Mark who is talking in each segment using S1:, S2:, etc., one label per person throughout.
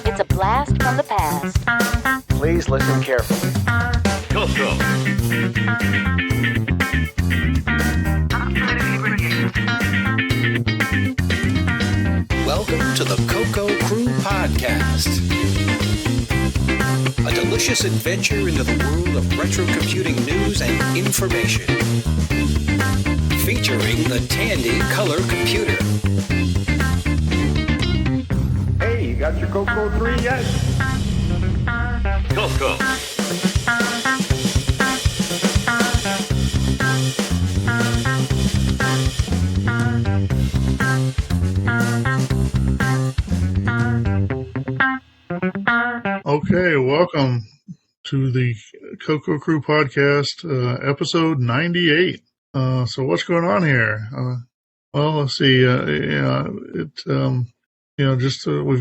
S1: It's a blast from the past.
S2: Please listen carefully.
S3: CoCo.
S4: Welcome to the CoCo Crew Podcast. A delicious adventure into the world of retro computing news and information. Featuring the Tandy Color Computer.
S5: Hey, you got your CoCo 3 yet?
S3: CoCo.
S6: Okay, welcome to the CoCo Crew Podcast, episode 98. So what's going on here? Well, let's see. We've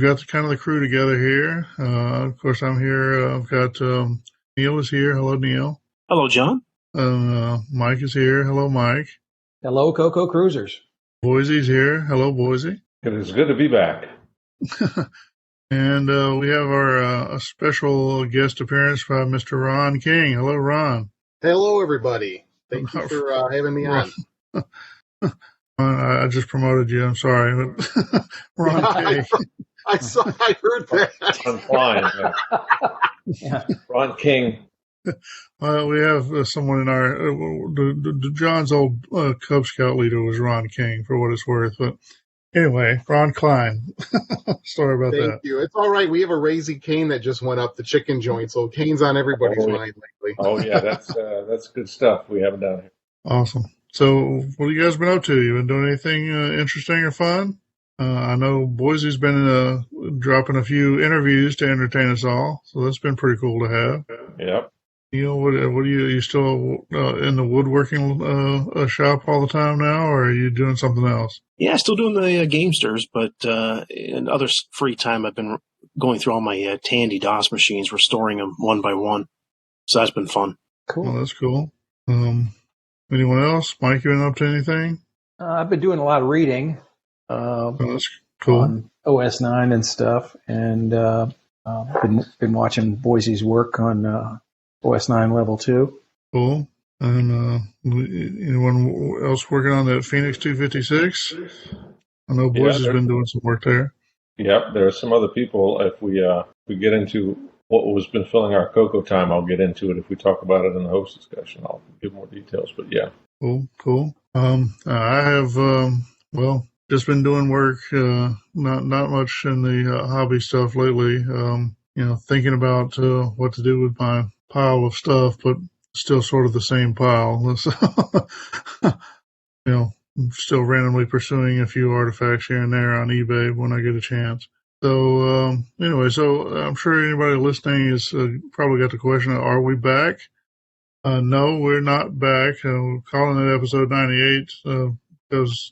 S6: got the crew together here. Of course, I'm here. I've got Neil is here. Hello, Neil.
S7: Hello, John.
S6: Mike is here. Hello, Mike.
S8: Hello, CoCo Cruisers.
S6: Boise's here. Hello, Boise.
S5: It is good to be back.
S6: And we have our special guest appearance by Mr. Ron King. Hello, Ron.
S9: Hello, everybody. Thank you for having me on.
S6: I just promoted you. I'm sorry. Ron King.
S9: I heard that.
S5: I'm fine.
S8: Yeah.
S5: Ron King.
S6: Well, we have someone in our John's old Cub Scout leader was Ron King, for what it's worth. But anyway, Ron Klein. Sorry about that.
S9: Thank you. It's all right. We have a Raising Cane that just went up, the chicken joint, so Cane's on everybody's mind lately.
S5: Oh yeah, that's good stuff we have down here.
S6: Awesome. So, what have you guys been up to? You been doing anything interesting or fun? I know Boise's been dropping a few interviews to entertain us all, so that's been pretty cool to have.
S5: Yep.
S6: You know, what are you still in the woodworking shop all the time now, or are you doing something else?
S7: Yeah, still doing the Gamesters, but in other free time, I've been going through all my Tandy DOS machines, restoring them one by one. So that's been fun.
S8: Cool.
S6: Oh, that's cool. Anyone else? Mike, you been up to anything?
S8: I've been doing a lot of reading.
S6: That's cool.
S8: On OS 9 and stuff, and been watching Boise's work on OS 9 Level 2.
S6: Cool. And anyone else working on that Phoenix 256? I know Boise's been doing some work there.
S5: Yep, there are some other people. If we get into what was been filling our CoCo time, I'll get into it. If we talk about it in the host discussion, I'll give more details. But yeah.
S6: Cool. I have just been doing work. Not much in the hobby stuff lately. Thinking about what to do with my pile of stuff, but still sort of the same pile. I'm still randomly pursuing a few artifacts here and there on eBay when I get a chance. So so I'm sure anybody listening is probably got the question, are we back? No, we're not back. Calling it episode 98 because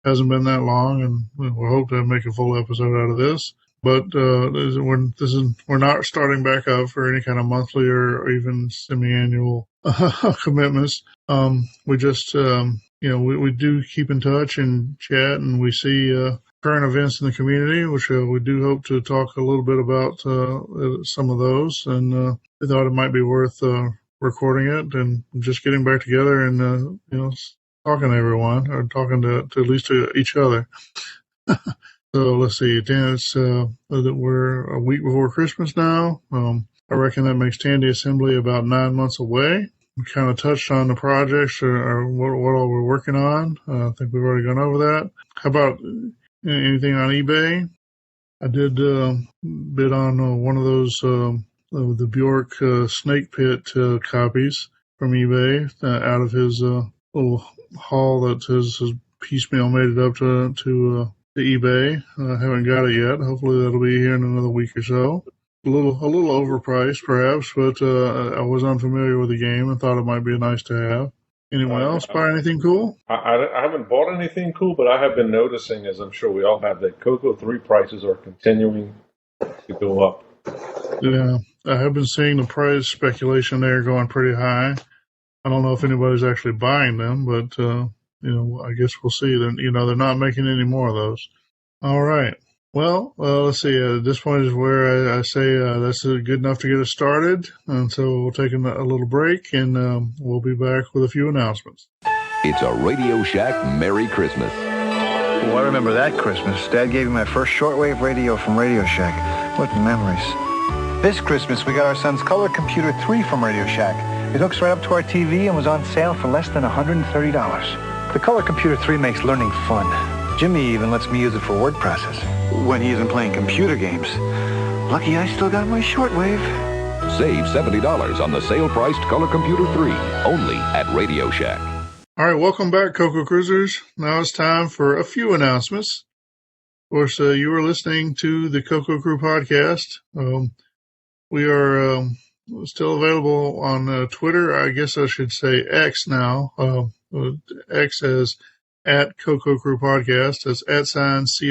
S6: it hasn't been that long, and we hope to make a full episode out of this. But we're not starting back up for any kind of monthly or even semi-annual commitments. We just we do keep in touch and chat, and we see current events in the community, which we do hope to talk a little bit about some of those. And we thought it might be worth recording it and just getting back together and talking to everyone, or talking to at least to each other. So let's see, Dan, it's that we're a week before Christmas now. I reckon that makes Tandy Assembly about 9 months away. We kind of touched on the projects or what all we're working on. I think we've already gone over that. How about anything on eBay? I did bid on one of those, the Bjork Snake Pit copies from eBay out of his little haul that his piecemeal made it up to eBay. I haven't got it yet. Hopefully that'll be here in another week or so. A little overpriced perhaps, but I was unfamiliar with the game and thought it might be nice to have. Anyone else buy anything cool?
S5: I haven't bought anything cool, but I have been noticing, as I'm sure we all have, that CoCo 3 prices are continuing to go up.
S6: Yeah, I have been seeing the price speculation there going pretty high. I don't know if anybody's actually buying them, but I guess we'll see. They're not making any more of those. All right. Well, let's see. At this point is where I say that's good enough to get us started. And so we'll take a little break, and we'll be back with a few announcements.
S2: It's a Radio Shack Merry Christmas.
S3: Oh, I remember that Christmas. Dad gave me my first shortwave radio from Radio Shack. What memories. This Christmas, we got our son's Color Computer 3 from Radio Shack. It hooks right up to our TV and was on sale for less than $130. The Color Computer 3 makes learning fun. Jimmy even lets me use it for word process when he isn't playing computer games. Lucky I still got my shortwave.
S2: Save $70 on the sale-priced Color Computer 3, only at Radio Shack.
S6: All right, welcome back, CoCo Cruisers. Now it's time for a few announcements. Of course, you are listening to the CoCo Crew Podcast. We are still available on Twitter. I guess I should say X now. X as at CoCo Crew Podcast. That's @ CoCoCrewPodcast.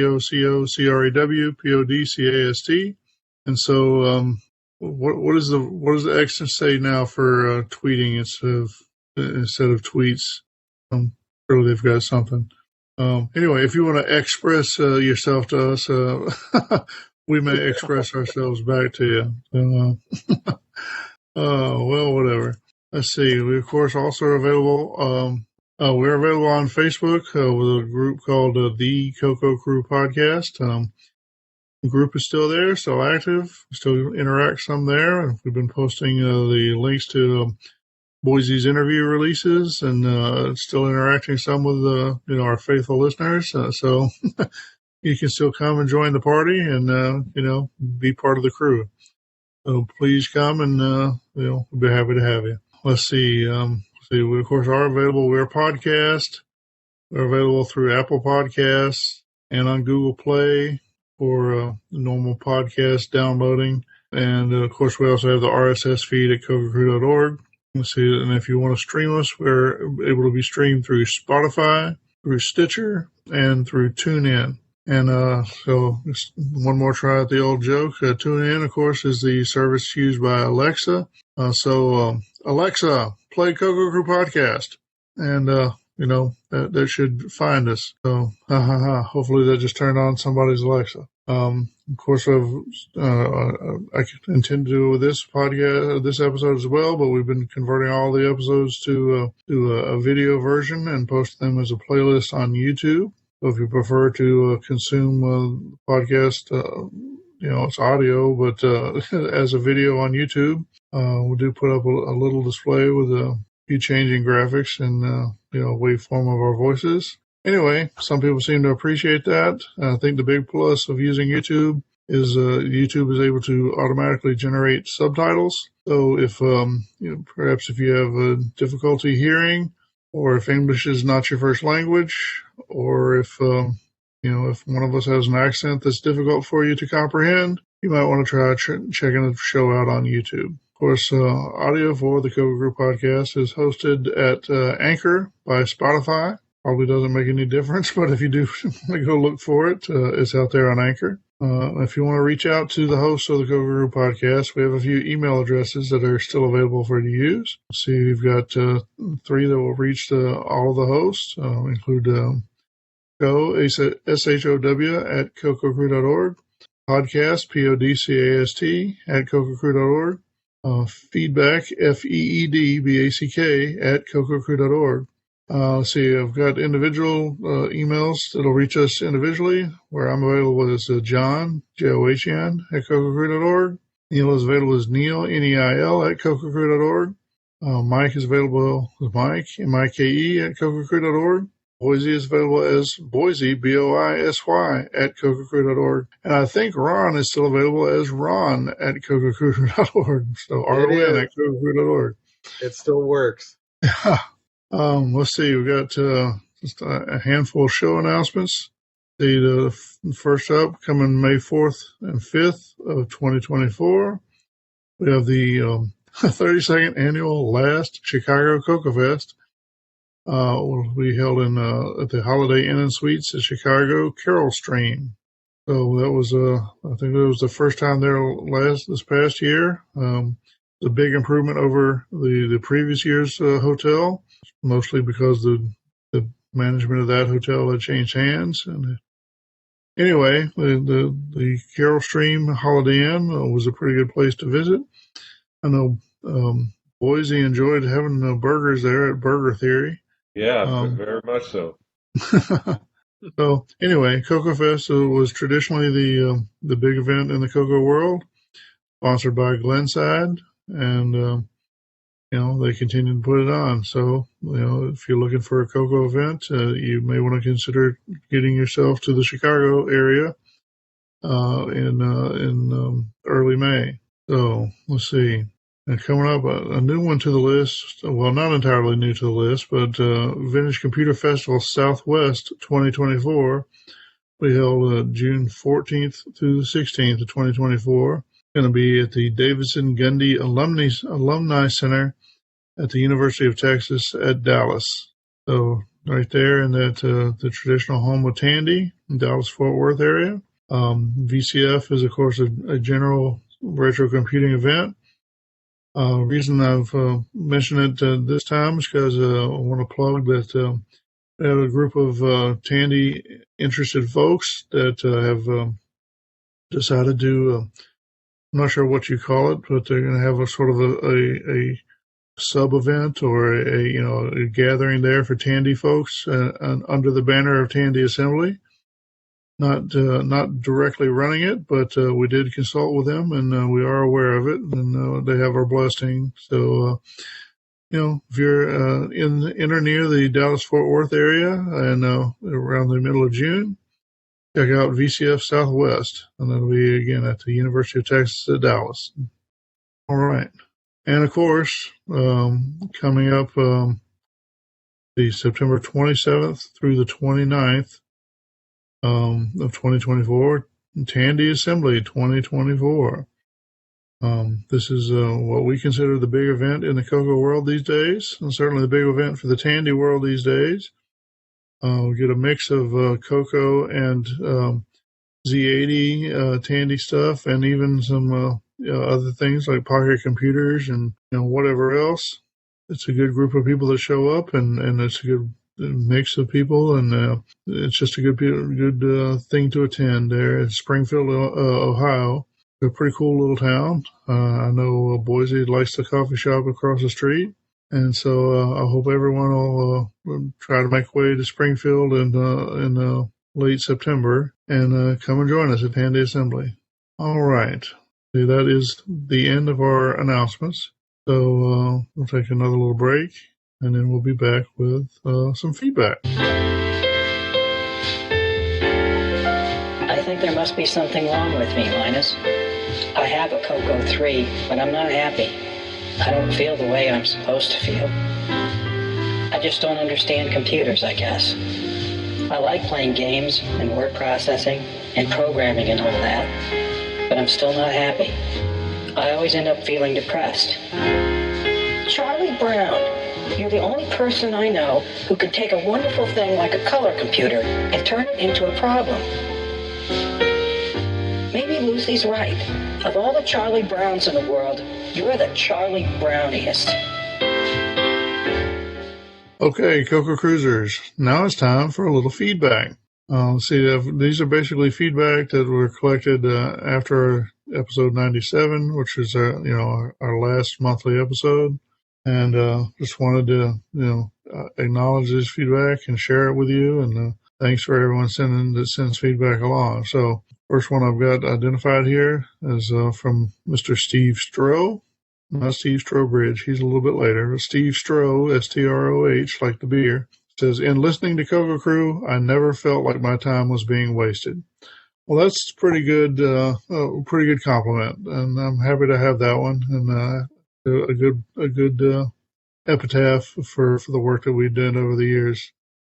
S6: And so, what does the X say now for tweeting instead of tweets? Surely they've got something. Anyway, if you want to express yourself to us, we may express ourselves back to you. Well, whatever. Let's see. We, of course, also are available. We're available on Facebook with a group called the CoCo Crew Podcast. The group is still there, still active, still interact some there. We've been posting the links to Boise's interview releases, and still interacting some with our faithful listeners. So you can still come and join the party, and be part of the crew. So please come, and we'll be happy to have you. Let's see. We of course are available. We're a podcast. We're available through Apple Podcasts and on Google Play for normal podcast downloading. And of course, we also have the RSS feed at cococrew.org. Let's see, and if you want to stream us, we're able to be streamed through Spotify, through Stitcher, and through TuneIn. And so just one more try at the old joke. TuneIn, of course, is the service used by Alexa. Alexa, play CoCo Crew Podcast. And, that should find us. So, hopefully that just turned on somebody's Alexa. Of course, I intend to do with this podcast, this episode as well, but we've been converting all the episodes to a video version and post them as a playlist on YouTube. So if you prefer to consume the podcast, it's audio, but as a video on YouTube, we do put up a little display with a few changing graphics and waveform of our voices. Anyway, some people seem to appreciate that. I think the big plus of using YouTube is YouTube is able to automatically generate subtitles. So if perhaps if you have difficulty hearing, or if English is not your first language, or if if one of us has an accent that's difficult for you to comprehend, you might want to try checking the show out on YouTube. Of course, audio for the CoCo Crew Podcast is hosted at Anchor by Spotify. Probably doesn't make any difference, but if you do go look for it, it's out there on Anchor. If you want to reach out to the hosts of the CoCo Crew Podcast, we have a few email addresses that are still available for you to use. See, we've got 3 that will reach all of the hosts, include SHOW at cococrew.org, podcast, PODCAST at cococrew.org, feedback, FEEDBACK at cococrew.org. Let's see, I've got individual emails that'll reach us individually, where I'm available as John, JOHN, at cococrew.org. Neil is available as Neil, NEIL, at cococrew.org. Mike is available as Mike, MIKE, at cococrew.org. Boise is available as Boise, BOISY, at cococrew.org. And I think Ron is still available as Ron at cococrew.org. So RON at cococrew.org.
S9: It still works.
S6: Let's see, we've got just a handful of show announcements. The first up, coming May 4th and 5th of 2024, we have the 32nd annual Last Chicago CoCo Fest. Will be held at the Holiday Inn and Suites at Chicago Carol Stream. So that was I think it was the first time there this past year. It's a big improvement over the previous year's hotel, mostly because the management of that hotel had changed hands, and anyway, the Carroll Stream Holiday Inn was a pretty good place to visit. I know Boise enjoyed having burgers there at Burger Theory.
S5: Yeah, very much so.
S6: So anyway, CoCo Fest was traditionally the big event in the cocoa world, sponsored by Glenside, and they continue to put it on. So if you're looking for a cocoa event, you may want to consider getting yourself to the Chicago area in early May. So let's see. And coming up, a new one to the list, well, not entirely new to the list, but Vintage Computer Festival Southwest 2024. We held June 14th through the 16th of 2024. Going to be at the Davidson Gundy Alumni Center at the University of Texas at Dallas. So right there in that the traditional home of Tandy, Dallas-Fort Worth area. VCF is, of course, a general retro computing event. Reason I've mentioned it this time is because I want to plug that we have a group of Tandy interested folks that have decided to, I'm not sure what you call it, but they're going to have a sort of a sub event or a gathering there for Tandy folks under the banner of Tandy Assembly. Not directly running it, but we did consult with them, and we are aware of it, and they have our blessing. So, if you're in or near the Dallas-Fort Worth area and around the middle of June, check out VCF Southwest, and that'll be, again, at the University of Texas at Dallas. All right. And, of course, coming up the September 27th through the 29th, of 2024, Tandy Assembly 2024. This is what we consider the big event in the cocoa world these days, and certainly the big event for the Tandy world these days. We get a mix of cocoa and Z80 Tandy stuff, and even some other things like pocket computers and whatever else. It's a good group of people that show up, and it's a good mix of people, and it's just a good thing to attend there in Springfield, Ohio. A pretty cool little town. I know Boise likes the coffee shop across the street, and so I hope everyone will try to make way to Springfield in late September and come and join us at Tandy Assembly. All right. See, that is the end of our announcements. So we'll take another little break, and then we'll be back with some feedback.
S10: I think there must be something wrong with me, Linus. I have a CoCo 3, but I'm not happy. I don't feel the way I'm supposed to feel. I just don't understand computers, I guess. I like playing games and word processing and programming and all that, but I'm still not happy. I always end up feeling depressed. Charlie Brown, you're the only person I know who can take a wonderful thing like a color computer and turn it into a problem. Maybe Lucy's right. Of all the Charlie Browns in the world, you're the Charlie Browniest.
S6: Okay, CoCo Cruisers, now it's time for a little feedback. These are basically feedback that were collected after episode 97, which is our last monthly episode, and just wanted to acknowledge this feedback and share it with you. And thanks for everyone sends feedback along. So first one I've got identified here is from Mr. Steve Stroh. Not Steve Strobridge. He's a little bit later. Steve Stroh, S-T-R-O-H, like the beer, says, in listening to CoCo Crew, I never felt like my time was being wasted. Well, that's pretty good compliment, and I'm happy to have that one, and a good epitaph for the work that we did over the years.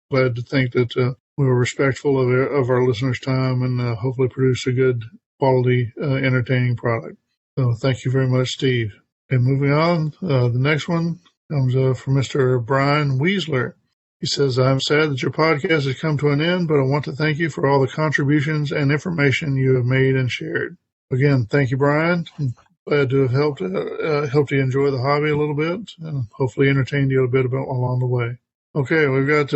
S6: Glad to think that we were respectful of our listeners' time and hopefully produce a good quality, entertaining product. So thank you very much, Steve. Okay, moving on. The next one comes from Mr. Brian Weasler. He says, I'm sad that your podcast has come to an end, but I want to thank you for all the contributions and information you have made and shared. Again, thank you, Brian. I'm glad to have helped you enjoy the hobby a little bit and hopefully entertained you a bit along the way. Okay, we've got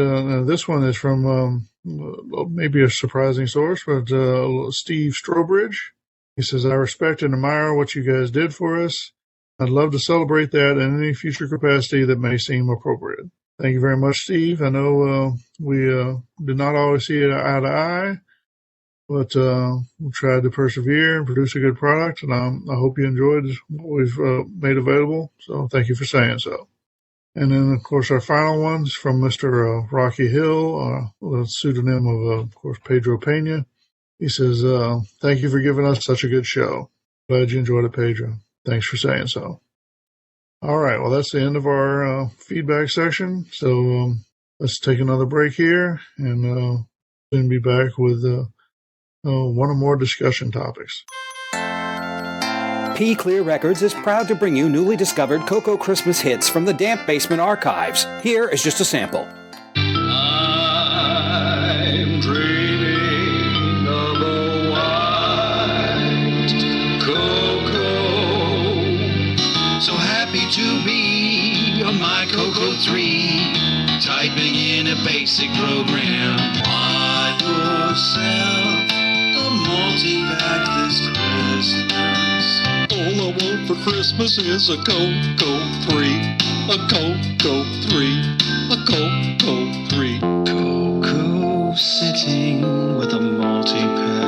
S6: this one is from maybe a surprising source, but Steve Strobridge. He says, I respect and admire what you guys did for us. I'd love to celebrate that in any future capacity that may seem appropriate. Thank you very much, Steve. I know we did not always see it eye to eye, but we tried to persevere and produce a good product, and I hope you enjoyed what we've made available. So thank you for saying so. And then, of course, our final one's from Mr. Rocky Hill, with a pseudonym of course, Pedro Pena. He says, thank you for giving us such a good show. Glad you enjoyed it, Pedro. Thanks for saying so. All right, well, that's the end of our feedback section. So let's take another break here and then be back with one or more discussion topics.
S4: P Clear Records is proud to bring you newly discovered CoCo Christmas hits from the Damp Basement archives. Here is just a sample.
S11: I'm dreaming of a white CoCo. So happy to be on my CoCo 3, typing in a basic program. Buy yourself a multi-pack this Christmas. All I want for Christmas is a CoCo 3, a CoCo 3, a CoCo 3. CoCo sitting with a multi-pack.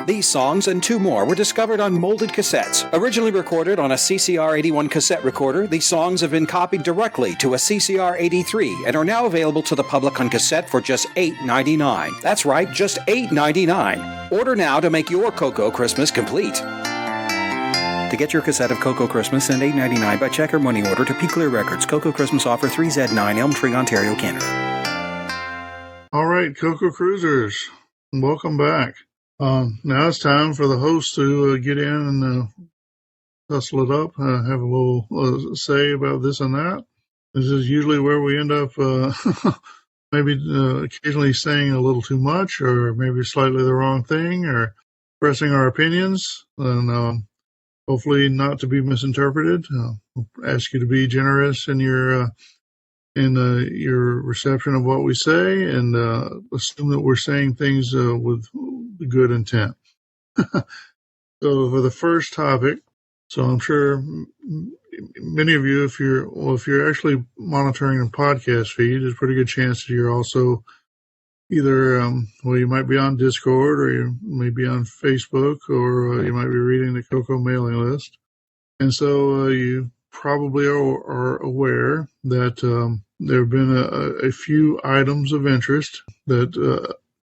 S4: These songs and two more were discovered on molded cassettes. Originally recorded on a CCR-81 cassette recorder, these songs have been copied directly to a CCR-83 and are now available to the public on cassette for just $8.99. That's right, just $8.99. Order now to make your CoCo Christmas complete. To get your cassette of CoCo Christmas, send $8.99 by check or money order to P Clear Records, CoCo Christmas Offer 3Z9, Elm Tree, Ontario, Canada.
S6: All right, CoCo Cruisers, welcome back. Now it's time for the host to get in and hustle it up, have a little say about this and that. This is usually where we end up maybe occasionally saying a little too much or maybe slightly the wrong thing or expressing our opinions, and hopefully not to be misinterpreted. We'll ask you to be generous in your reception of what we say, and assume that we're saying things with good intent. So for the first topic, so I'm sure many of you, if you're actually monitoring a podcast feed, there's a pretty good chance that you're also either, you might be on Discord, or you may be on Facebook, or you might be reading the CoCo mailing list. And so you probably are aware that there have been a few items of interest that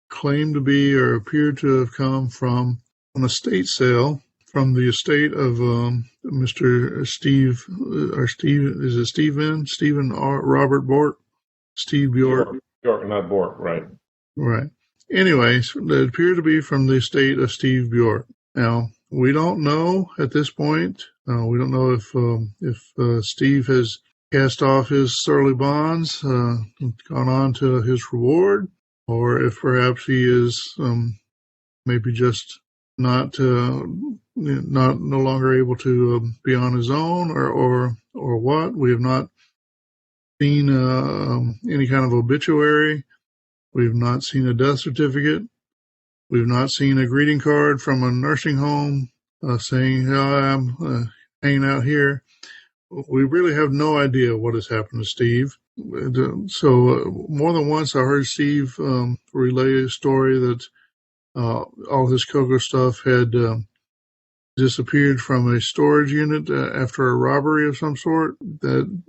S6: claim to be or appear to have come from an estate sale from the estate of Mr. Steve, is it Stephen Robert Bort? Steve Bjork.
S5: Bjork, not Bort, right.
S6: Right. Anyways, they appear to be from the estate of Steve Bjork. Now, we don't know at this point. We don't know if Steve has cast off his surly bonds, gone on to his reward, or if perhaps he is maybe just no longer able to be on his own, or what. We have not seen any kind of obituary. We've not seen a death certificate. We've not seen a greeting card from a nursing home saying, I'm hanging out here. We really have no idea what has happened to Steve. So more than once I heard Steve relay a story that all his CoCo stuff had disappeared from a storage unit after a robbery of some sort. And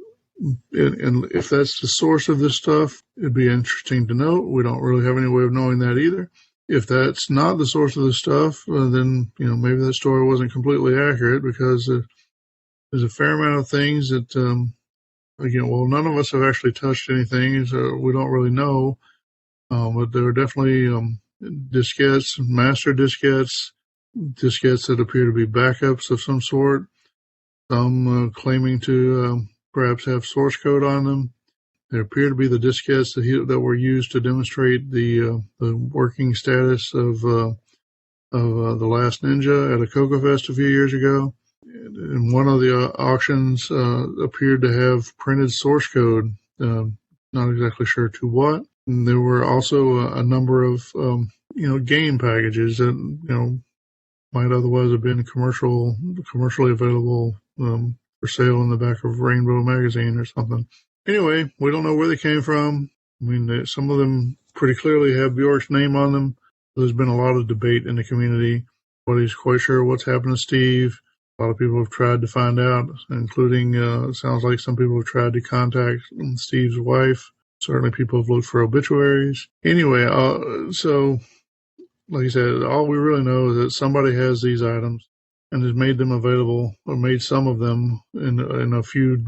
S6: if that's the source of this stuff, it'd be interesting to know. We don't really have any way of knowing that either. If that's not the source of the stuff, then maybe that story wasn't completely accurate, because there's a fair amount of things that, none of us have actually touched anything, so we don't really know. But there are definitely diskettes, master diskettes that appear to be backups of some sort. Some claiming to perhaps have source code on them. There appear to be the diskettes that were used to demonstrate the working status of The Last Ninja at a CoCo Fest a few years ago. And one of the auctions appeared to have printed source code not exactly sure to what. And there were also a number of, game packages that, might otherwise have been commercially available for sale in the back of Rainbow magazine or something. Anyway, we don't know where they came from. I mean, some of them pretty clearly have Bjork's name on them. There's been a lot of debate in the community. Nobody's quite sure what's happened to Steve. A lot of people have tried to find out, including, sounds like some people have tried to contact Steve's wife. Certainly people have looked for obituaries. Anyway, so like I said, all we really know is that somebody has these items and has made them available, or made some of them in a few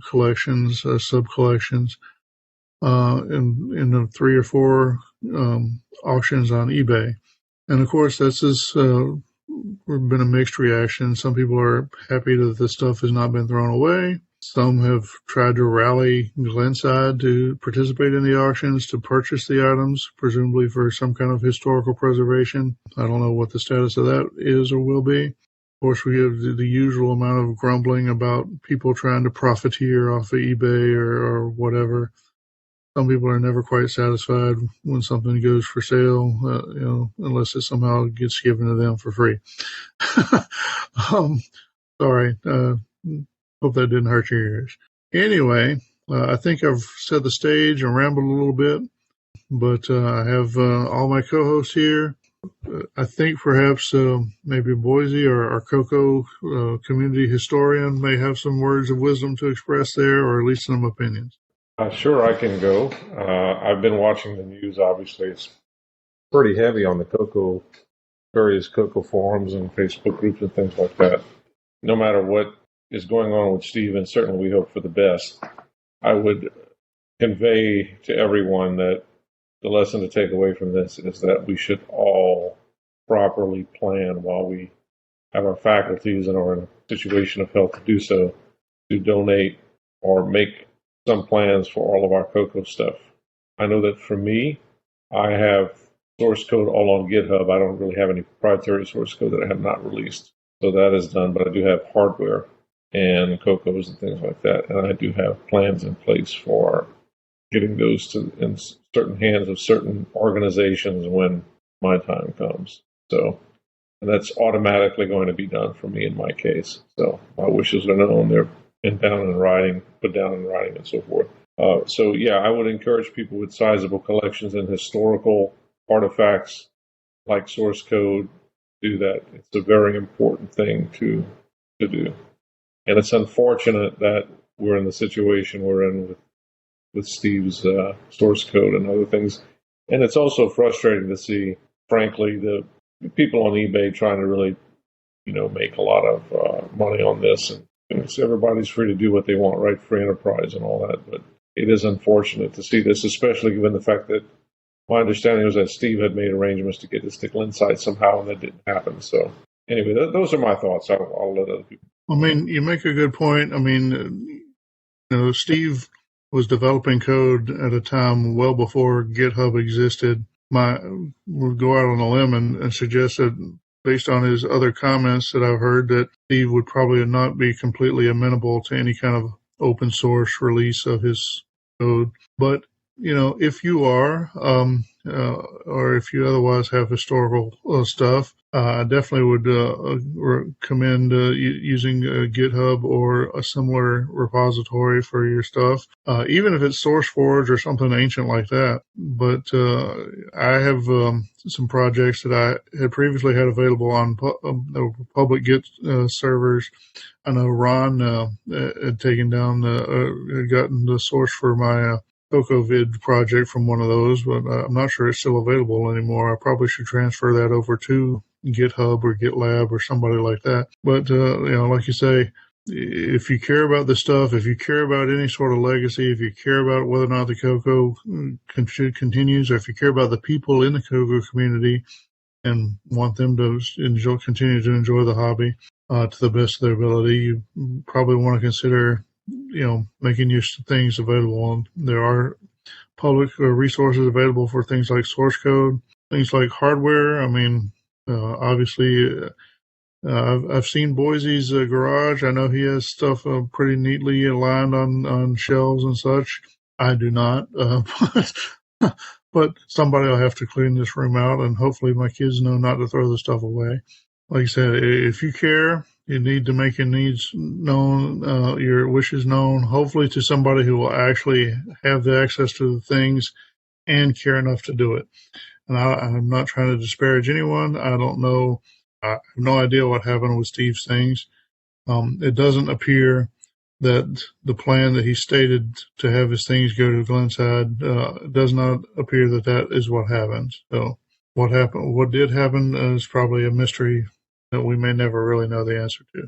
S6: collections, sub-collections, in the 3 or 4 auctions on eBay. And of course, that's been a mixed reaction. Some people are happy that the stuff has not been thrown away. Some have tried to rally Glenside to participate in the auctions to purchase the items, presumably for some kind of historical preservation. I don't know what the status of that is or will be. Of course, we have the usual amount of grumbling about people trying to profiteer off of eBay or whatever. Some people are never quite satisfied when something goes for sale, unless it somehow gets given to them for free. Sorry. Hope that didn't hurt your ears. Anyway, I think I've set the stage and rambled a little bit, but I have all my co-hosts here. I think perhaps maybe Boise or our CoCo community historian may have some words of wisdom to express there, or at least some opinions.
S5: Sure, I can go. I've been watching the news. Obviously, it's pretty heavy on the various CoCo forums and Facebook groups and things like that. No matter what is going on with Steve, and certainly we hope for the best, I would convey to everyone that the lesson to take away from this is that we should all properly plan while we have our faculties and are in a situation of health to do so, to donate or make some plans for all of our CoCo stuff. I know that for me, I have source code all on GitHub. I don't really have any proprietary source code that I have not released. So that is done, but I do have hardware and CoCos and things like that. And I do have plans in place for getting those in certain hands of certain organizations when my time comes. So, and that's automatically going to be done for me in my case. So my wishes are known. They're put down in writing, and so forth. So yeah, I would encourage people with sizable collections and historical artifacts like source code do that. It's a very important thing to do. And it's unfortunate that we're in the situation we're in with Steve's source code and other things. And it's also frustrating to see, frankly, the people on eBay trying to really, make a lot of money on this. And so everybody's free to do what they want, right? Free enterprise and all that. But it is unfortunate to see this, especially given the fact that my understanding was that Steve had made arrangements to get this to Glenside somehow, and that didn't happen. So anyway, those are my thoughts. I'll let other people.
S6: I mean, you make a good point. I mean, Steve was developing code at a time well before GitHub existed. We'll go out on a limb and suggest that, based on his other comments that I've heard, that Steve would probably not be completely amenable to any kind of open source release of his code. But, if you are, or if you otherwise have historical stuff, I definitely would recommend using GitHub or a similar repository for your stuff, even if it's SourceForge or something ancient like that. But I have some projects that I had previously had available on public Git servers. I know Ron had taken down, had gotten the source for my CoCoVid project from one of those, but I'm not sure it's still available anymore. I probably should transfer that over to GitHub or GitLab or somebody like that. But, like you say, if you care about this stuff, if you care about any sort of legacy, if you care about whether or not the CoCo continues, or if you care about the people in the CoCo community and want them to continue to enjoy the hobby to the best of their ability, you probably want to consider making your things available. There are public resources available for things like source code, things like hardware. I mean, obviously, I've seen Boise's garage. I know he has stuff pretty neatly aligned on shelves and such. I do not, but somebody will have to clean this room out, and hopefully my kids know not to throw the stuff away. Like I said, if you care, you need to make your needs known, your wishes known, hopefully to somebody who will actually have the access to the things and care enough to do it. And I'm not trying to disparage anyone. I don't know. I have no idea what happened with Steve's things. It doesn't appear that the plan that he stated to have his things go to Glenside does not appear that is what happened. So what happened? What did happen is probably a mystery that we may never really know the answer to.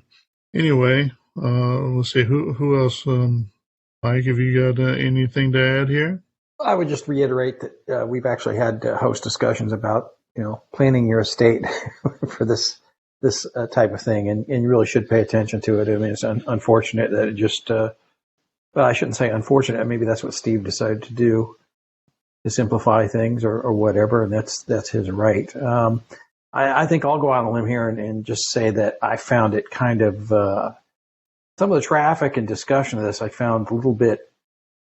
S6: Anyway, let's see who else. Mike, have you got anything to add here?
S8: I would just reiterate that we've actually had host discussions about planning your estate for this type of thing, and you really should pay attention to it. I mean, it's unfortunate that it just, well, I shouldn't say unfortunate. Maybe that's what Steve decided to do, to simplify things or whatever, and that's his right. I think I'll go out on a limb here and just say that I found it kind of, some of the traffic and discussion of this I found a little bit,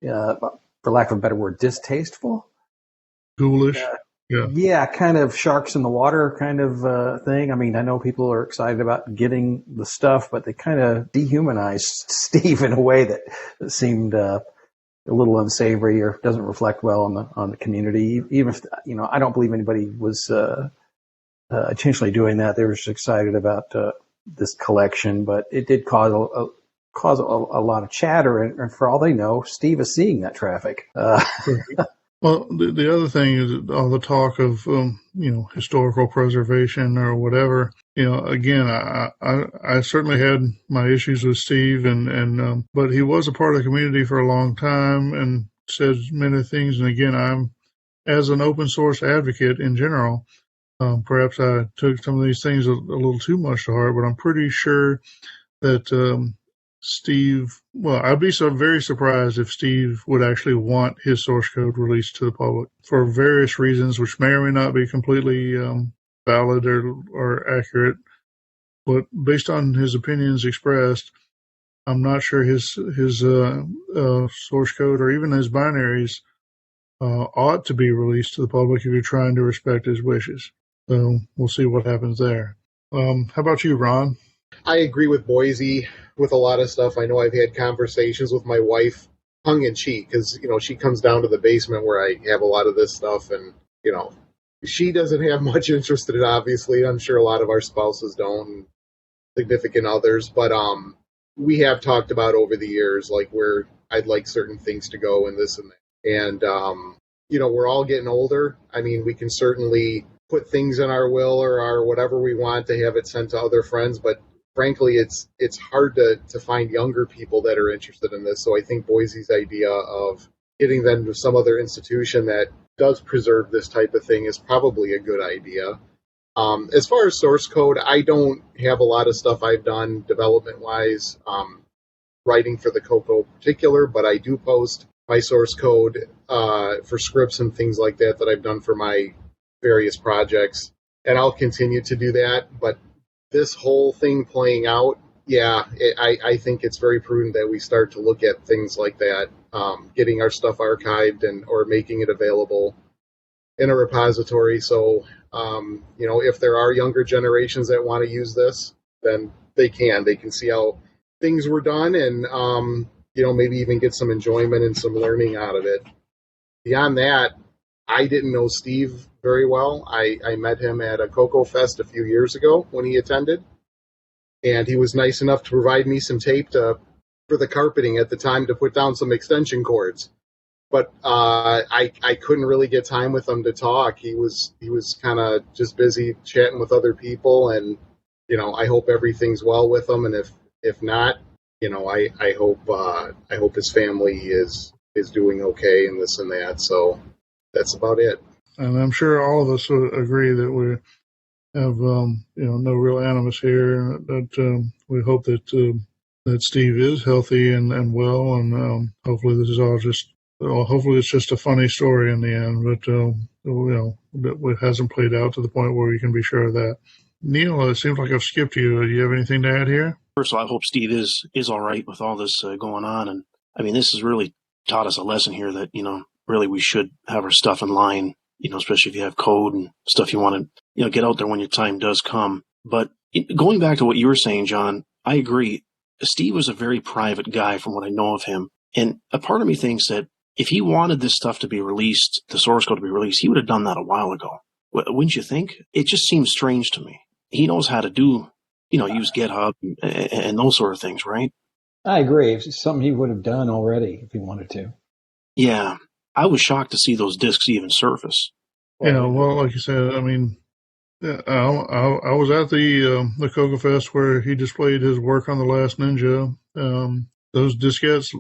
S8: for lack of a better word, distasteful.
S6: Ghoulish.
S8: Yeah, kind of sharks in the water kind of thing. I mean, I know people are excited about getting the stuff, but they kind of dehumanized Steve in a way that seemed a little unsavory or doesn't reflect well on the community. Even if I don't believe anybody was intentionally doing that. They were just excited about this collection, but it did cause a lot of chatter, and for all they know, Steve is seeing that traffic.
S6: Well, the other thing is all the talk of, historical preservation or whatever. Again, I certainly had my issues with Steve, but he was a part of the community for a long time and said many things. And again, I'm, as an open source advocate in general, perhaps I took some of these things a little too much to heart, but I'm pretty sure that Steve, well, I'd be very surprised if Steve would actually want his source code released to the public for various reasons, which may or may not be completely valid or accurate. But based on his opinions expressed, I'm not sure his source code or even his binaries ought to be released to the public if you're trying to respect his wishes. So we'll see what happens there. How about you, Ron?
S9: I agree with Boise with a lot of stuff. I know I've had conversations with my wife, tongue in cheek, because she comes down to the basement where I have a lot of this stuff, and she doesn't have much interest in it. Obviously, I'm sure a lot of our spouses don't, and significant others. But we have talked about over the years, like where I'd like certain things to go, and this and that. And we're all getting older. I mean, we can certainly put things in our will or our whatever we want to have it sent to other friends, but frankly, it's hard to find younger people that are interested in this. So I think Boise's idea of getting them to some other institution that does preserve this type of thing is probably a good idea. As far as source code, I don't have a lot of stuff I've done development-wise, writing for the CoCo in particular, but I do post my source code for scripts and things like that I've done for my various projects, and I'll continue to do that. But this whole thing playing out, I think it's very prudent that we start to look at things like that, getting our stuff archived or making it available in a repository. So, if there are younger generations that want to use this, then they can see how things were done and, maybe even get some enjoyment and some learning out of it. Beyond that, I didn't know Steve very well. I met him at a CoCo Fest a few years ago when he attended, and he was nice enough to provide me some tape for the carpeting at the time to put down some extension cords. But I couldn't really get time with him to talk. He was kind of just busy chatting with other people, and I hope everything's well with him. And if not, I hope his family is doing okay and this and that. So that's about it.
S6: And I'm sure all of us would agree that we have, no real animus here. That we hope that Steve is healthy and well, and hopefully this is all hopefully it's just a funny story in the end. But it hasn't played out to the point where we can be sure of that. Neil, it seems like I've skipped you. Do you have anything to add here?
S7: First of all, I hope Steve is all right with all this going on. And I mean, this has really taught us a lesson here that, really we should have our stuff in line, especially if you have code and stuff you want to, get out there when your time does come. But going back to what you were saying, John, I agree. Steve was a very private guy from what I know of him. And a part of me thinks that if he wanted this stuff to be released, the source code to be released, he would have done that a while ago. Wouldn't you think? It just seems strange to me. He knows how to do, use GitHub and those sort of things, right?
S8: I agree. It's something he would have done already if he wanted to.
S7: Yeah. I was shocked to see those discs even surface.
S6: Yeah, well, like you said, I mean, I was at the CoCo Fest where he displayed his work on The Last Ninja. Those diskettes,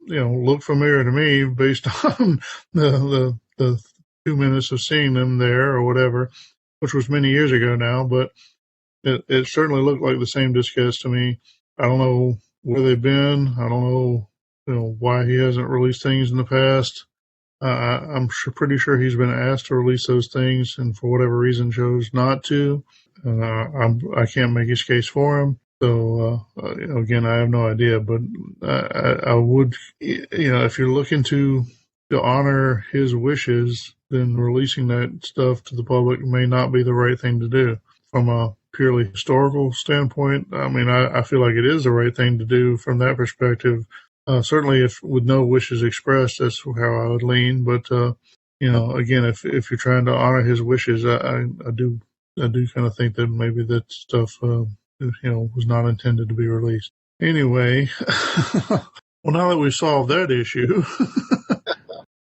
S6: look familiar to me based on the 2 minutes of seeing them there or whatever, which was many years ago now, but it certainly looked like the same diskettes to me. I don't know where they've been. I don't know, why he hasn't released things in the past. I'm pretty sure he's been asked to release those things, and for whatever reason chose not to. I can't make his case for him. So again, I have no idea. But I would, if you're looking to honor his wishes, then releasing that stuff to the public may not be the right thing to do. From a purely historical standpoint, I mean, I feel like it is the right thing to do from that perspective. Certainly, if with no wishes expressed, that's how I would lean. But again, if you're trying to honor his wishes, I do kind of think that maybe that stuff was not intended to be released. Anyway, well, now that we've solved that issue,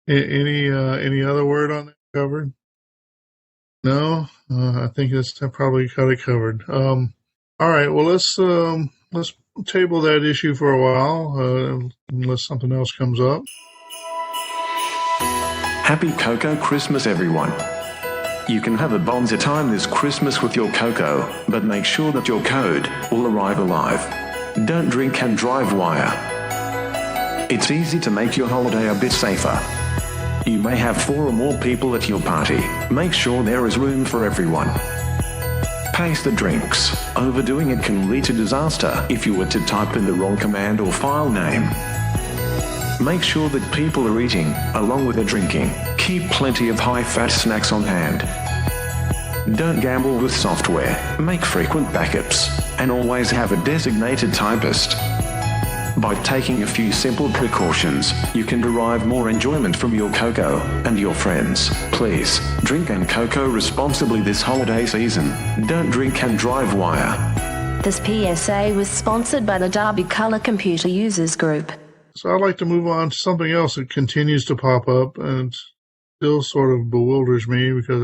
S6: any other word on that covered? No, I think I probably got it covered. All right, well let's table that issue for a while, unless something else comes up.
S12: Happy CoCo Christmas, everyone. You can have a bonza time this Christmas with your CoCo, but make sure that your code will arrive alive. Don't drink and drive wire. It's easy to make your holiday a bit safer. You may have 4 or more people at your party. Make sure there is room for everyone. Pace the drinks. Overdoing it can lead to disaster if you were to type in the wrong command or file name. Make sure that people are eating, along with their drinking. Keep plenty of high-fat snacks on hand. Don't gamble with software. Make frequent backups. And always have a designated typist. By taking a few simple precautions, you can derive more enjoyment from your CoCo and your friends. Please, drink and CoCo responsibly this holiday season. Don't drink and drive wire.
S1: This PSA was sponsored by the Derby Color Computer Users Group.
S6: So I'd like to move on to something else that continues to pop up and still sort of bewilders me because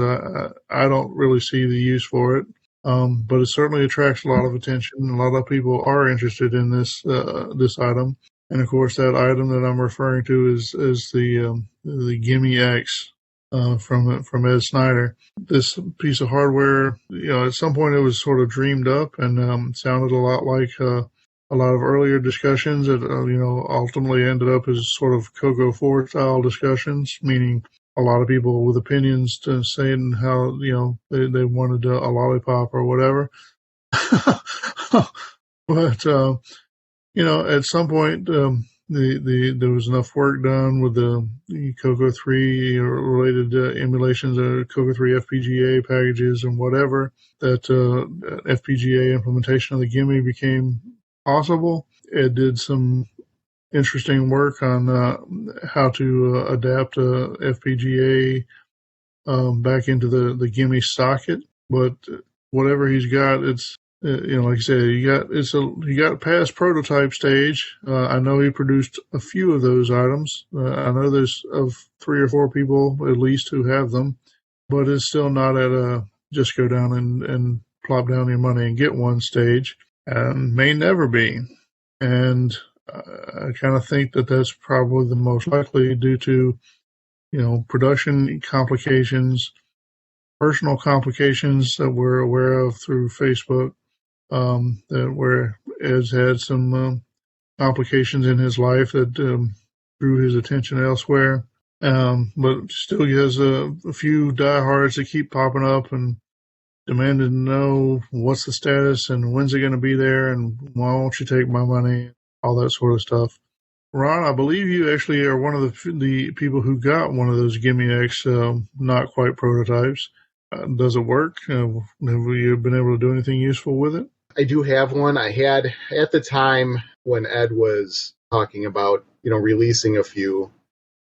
S6: I don't really see the use for it. But it certainly attracts a lot of attention. A lot of people are interested in this item, and of course, that item that I'm referring to is the Gimme X from Ed Snyder. This piece of hardware, at some point it was sort of dreamed up and sounded a lot like a lot of earlier discussions that ultimately ended up as sort of CoCo 4 style discussions, meaning a lot of people with opinions to saying how, they wanted a lollipop or whatever. But, at some point, there was enough work done with the CoCo 3 related emulations of CoCo 3 FPGA packages and whatever that FPGA implementation of the Gimme became possible. It did some interesting work on how to adapt FPGA back into the Gimme socket. But whatever he's got, it's like I said, he got past prototype stage. I know he produced a few of those items. I know there's of 3 or 4 people at least who have them, but it's still not at a just go down and plop down your money and get one stage, and may never be. And I kind of think that that's probably the most likely due to, production complications, personal complications that we're aware of through Facebook, that where Ed's had some complications in his life that drew his attention elsewhere. But still he has a few diehards that keep popping up and demanded to know what's the status and when's it going to be there and why won't you take my money, all that sort of stuff. Ron, I believe you actually are one of the people who got one of those Gimme X not quite prototypes. Does it work? Have you been able to do anything useful with it?
S9: I do have one. I had at the time when Ed was talking about, releasing a few,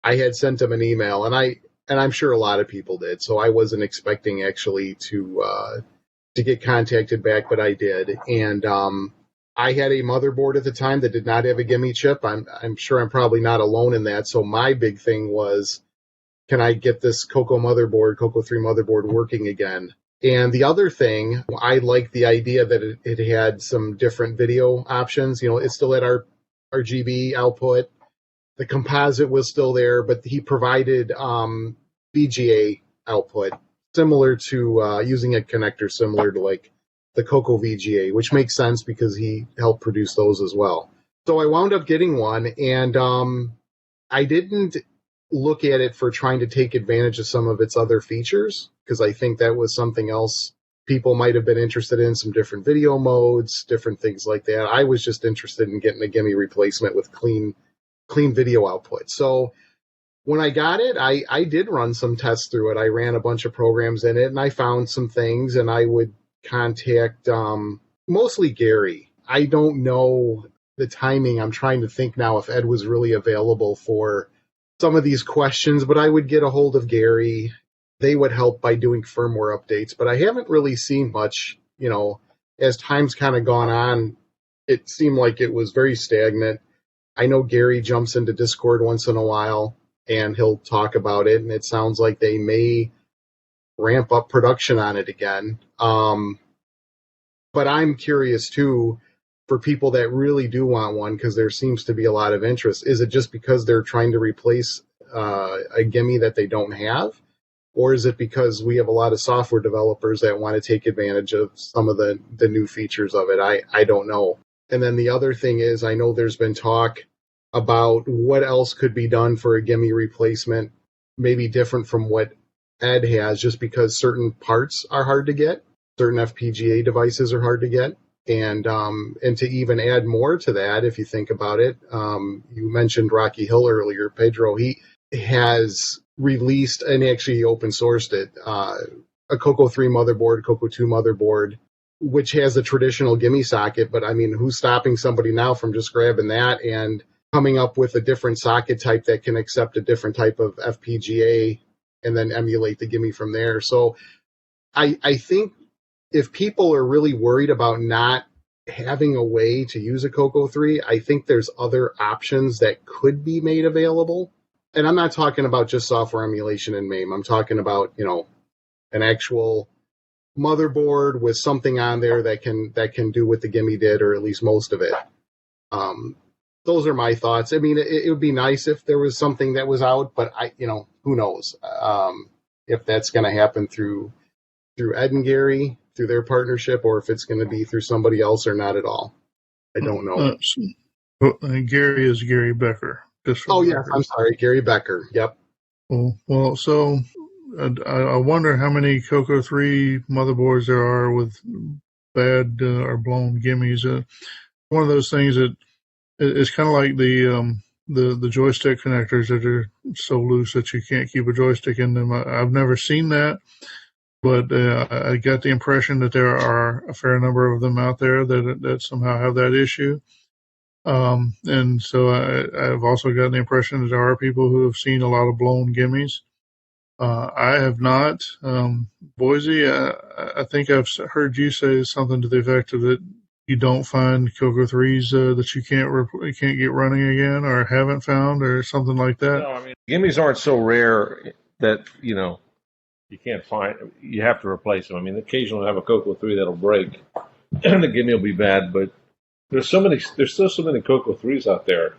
S9: I had sent him an email, and I'm sure a lot of people did. So I wasn't expecting actually to get contacted back, but I did. And I had a motherboard at the time that did not have a Gimme chip. I'm sure I'm probably not alone in that. So my big thing was, can I get this CoCo 3 motherboard working again? And the other thing, I liked the idea that it had some different video options. It still had our RGB output. The composite was still there, but he provided VGA output, similar to using a connector similar to like the CoCo VGA, which makes sense because he helped produce those as well. So I wound up getting one, and I didn't look at it for trying to take advantage of some of its other features, because I think that was something else people might have been interested in, some different video modes, different things like that. I was just interested in getting a Gimme replacement with clean video output. So when I got it, I did run some tests through it. I ran a bunch of programs in it, and I found some things, and I would contact mostly Gary. I don't know the timing. I'm trying to think now if Ed was really available for some of these questions, but I would get a hold of Gary. They would help by doing firmware updates, but I haven't really seen much, as time's kind of gone on. It seemed like it was very stagnant. I know Gary jumps into Discord once in a while and he'll talk about it, and it sounds like they may ramp up production on it again. But I'm curious too, for people that really do want one, because there seems to be a lot of interest. Is it just because they're trying to replace a Gimme that they don't have? Or is it because we have a lot of software developers that want to take advantage of some of the new features of it? I don't know. And then the other thing is, I know there's been talk about what else could be done for a Gimme replacement, maybe different from what Ed has, just because certain parts are hard to get. Certain FPGA devices are hard to get. And to even add more to that, if you think about it, you mentioned Rocky Hill earlier, Pedro. He has released, and actually he open sourced it, a CoCo 3 motherboard, CoCo 2 motherboard, which has a traditional Gimme socket. But I mean, who's stopping somebody now from just grabbing that and coming up with a different socket type that can accept a different type of FPGA and then emulate the Gimme from there? So I think if people are really worried about not having a way to use a CoCo 3, I think there's other options that could be made available. And I'm not talking about just software emulation in MAME. I'm talking about, an actual motherboard with something on there that can do what the Gimme did, or at least most of it. Those are my thoughts. I mean, it would be nice if there was something that was out, but who knows if that's going to happen through Ed and Gary, through their partnership, or if it's going to be through somebody else or not at all. I don't know.
S6: Gary is Gary Becker.
S9: Yes, I'm sorry, Gary Becker. Yep.
S6: Well, so I wonder how many CoCo 3 motherboards there are with bad or blown Gimmes. One of those things that is kind of like the joystick connectors that are so loose that you can't keep a joystick in them. I've never seen that, but I got the impression that there are a fair number of them out there that somehow have that issue. And so I've also gotten the impression that there are people who have seen a lot of blown Gimmes. I have not. Boise, I think I've heard you say something to the effect of that you don't find CoCo 3s that you can't get running again, or haven't found, or something like that.
S5: No, I mean, Gimmes aren't so rare that you can't find. You have to replace them. I mean, occasionally have a CoCo 3 that'll break, and the Gimme will be bad. But there's still so many CoCo 3s out there.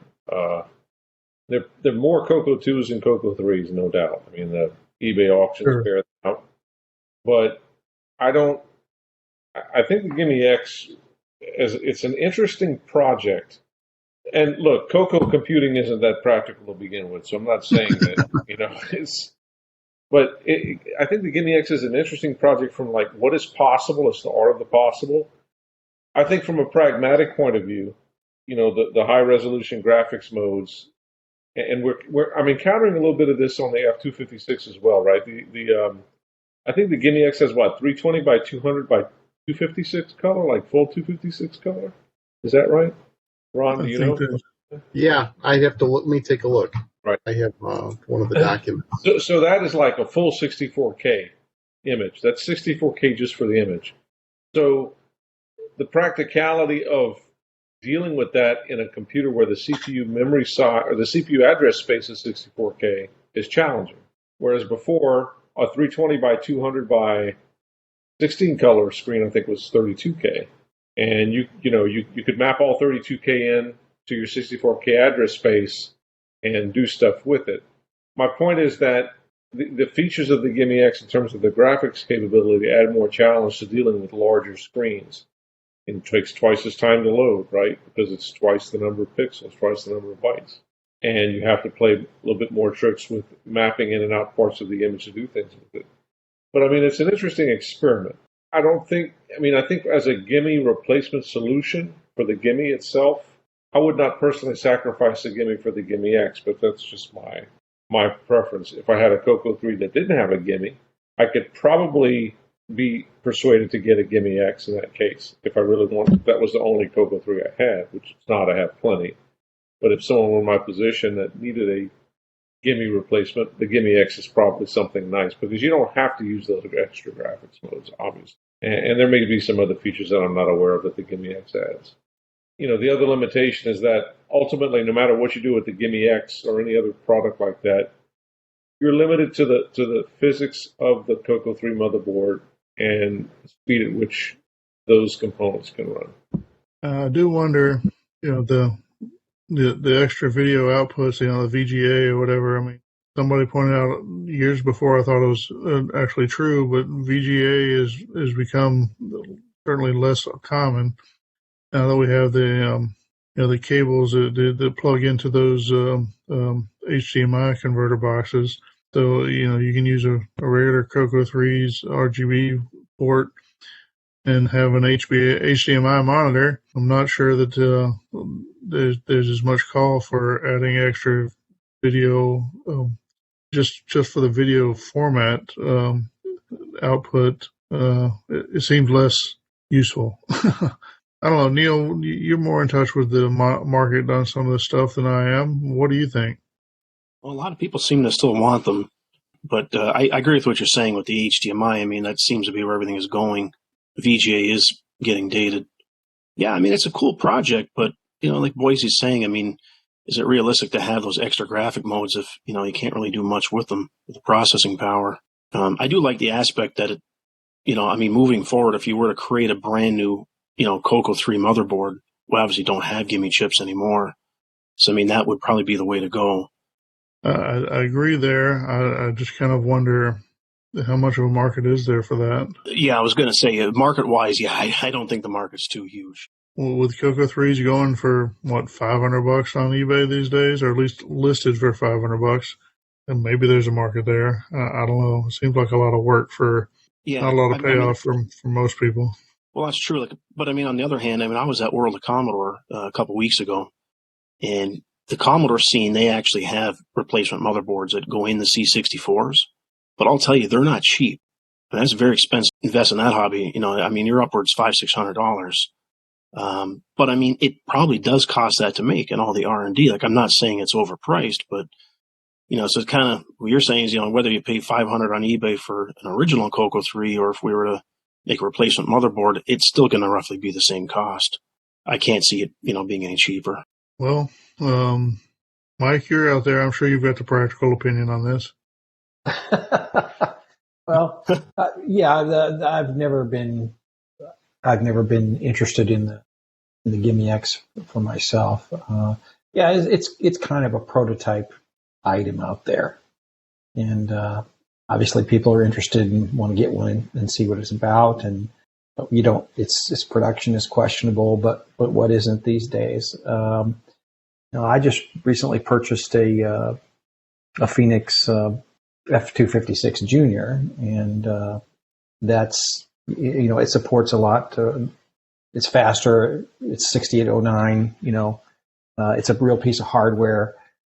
S5: There are more CoCo 2s than CoCo 3s, no doubt. I mean, the eBay auctions bear that out. But I think the Gimme X, it's an interesting project. And look, CoCo computing isn't that practical to begin with, so I'm not saying that, it's. But I think the Gimme X is an interesting project from like what is possible. It's the art of the possible. I think from a pragmatic point of view, the high resolution graphics modes, and I'm encountering a little bit of this on the F256 as well, right? I think the Gimme X has 320 by 200 by 256 color, like full 256 color. Is that right, Ron? Do you know?
S9: Yeah, I'd have to look. Let me take a look.
S5: Right.
S9: I have one of the documents.
S5: So that is like a full 64K image. That's 64K just for the image. So the practicality of dealing with that in a computer where the CPU memory size or the CPU address space is 64K is challenging. Whereas before, a 320 by 200 by 16 color screen, I think, was 32K. And you could map all 32K in to your 64K address space and do stuff with it. My point is that the features of the Gimme X in terms of the graphics capability add more challenge to dealing with larger screens. It takes twice as time to load, right? Because it's twice the number of pixels, twice the number of bytes. And you have to play a little bit more tricks with mapping in and out parts of the image to do things with it. But I mean, it's an interesting experiment. I think as a Gimme replacement solution for the Gimme itself, I would not personally sacrifice the Gimme for the Gimme X, but that's just my preference. If I had a CoCo 3 that didn't have a Gimme, I could probably be persuaded to get a Gimme X in that case. If I really wanted, if that was the only CoCo 3 I had, which it's not, I have plenty. But if someone were in my position that needed a Gimme replacement, the Gimme X is probably something nice because you don't have to use those extra graphics modes, obviously. And there may be some other features that I'm not aware of that the Gimme X adds. The other limitation is that ultimately, no matter what you do with the Gimme X or any other product like that, you're limited to the physics of the CoCo 3 motherboard and the speed at which those components can run.
S6: I do wonder, the extra video outputs, the VGA or whatever. I mean, somebody pointed out years before, I thought it was actually true, but VGA has become certainly less common now that we have the cables that plug into those HDMI converter boxes. So you can use a regular CoCo 3's RGB port and have an HDMI monitor. I'm not sure that there's as much call for adding extra video just for the video format output. It seems less useful. I don't know, Neil, you're more in touch with the market on some of this stuff than I am. What do you think?
S7: Well, a lot of people seem to still want them, but I agree with what you're saying with the HDMI. I mean, that seems to be where everything is going. VGA is getting dated. Yeah, I mean, it's a cool project, but, like Boise's saying, I mean, is it realistic to have those extra graphic modes if, you can't really do much with them, with the processing power? I do like the aspect that moving forward, if you were to create a brand new, CoCo 3 motherboard, we obviously don't have Gimme chips anymore. So, I mean, that would probably be the way to go.
S6: I agree there. I just kind of wonder how much of a market is there for that.
S7: Yeah, I was going to say, market-wise, yeah, I don't think the market's too huge.
S6: Well, with CoCo 3s going for, $500 on eBay these days, or at least listed for $500, and maybe there's a market there. I don't know. It seems like a lot of work for not a lot of payoff for most people.
S7: Well, that's true. But I mean, on the other hand, I was at World of Commodore a couple weeks ago, and the Commodore scene, they actually have replacement motherboards that go in the C64s. But I'll tell you, they're not cheap. And that's very expensive to invest in that hobby. You're upwards $500-600. But I mean, it probably does cost that to make and all the R&D. Like, I'm not saying it's overpriced, but, so it's kind of what you're saying is, whether you pay $500 on eBay for an original CoCo 3 or if we were to make a replacement motherboard, it's still going to roughly be the same cost. I can't see it, being any cheaper.
S6: Well, Mike, you're out there. I'm sure you've got the practical opinion on this.
S8: Well, yeah, I've never been interested in the Gimme X for myself. Yeah, it's kind of a prototype item out there, and obviously people are interested and want to get one and see what it's about. And but its production is questionable, but what isn't these days? I just recently purchased a Phoenix F256 Junior, and that's, it supports a lot. It's faster. It's 6809. It's a real piece of hardware.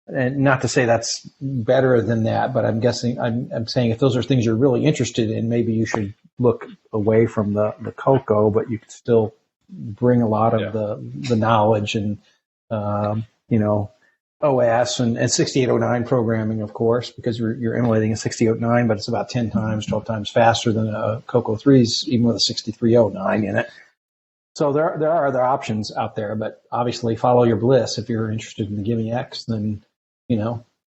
S8: And not to say that's better than that, but I'm saying if those are things you're really interested in, maybe you should look away from the CoCo, but you could still bring a lot of the knowledge and, OS and 6809 programming, of course, because you're emulating a 6809, but it's about 10 times, 12 times faster than a CoCo 3's, even with a 6309 in it. So there are other options out there, but obviously follow your bliss. If you're interested in the Gimme X, then,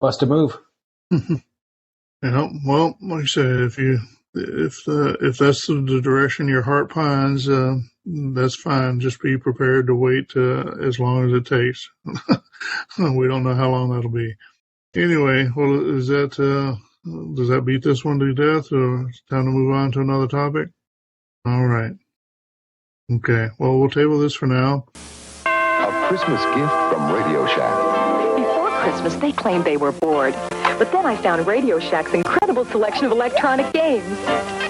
S8: bust a move.
S6: Well, like I said, if that's the direction your heart pines, that's fine. Just be prepared to wait as long as it takes. We don't know how long that'll be. Anyway, well, does that beat this one to death, or it's time to move on to another topic? All right. Okay. Well, we'll table this for now.
S2: A Christmas gift from Radio Shack.
S13: Before Christmas, they claimed they were bored. But then I found Radio Shack's incredible selection of electronic games.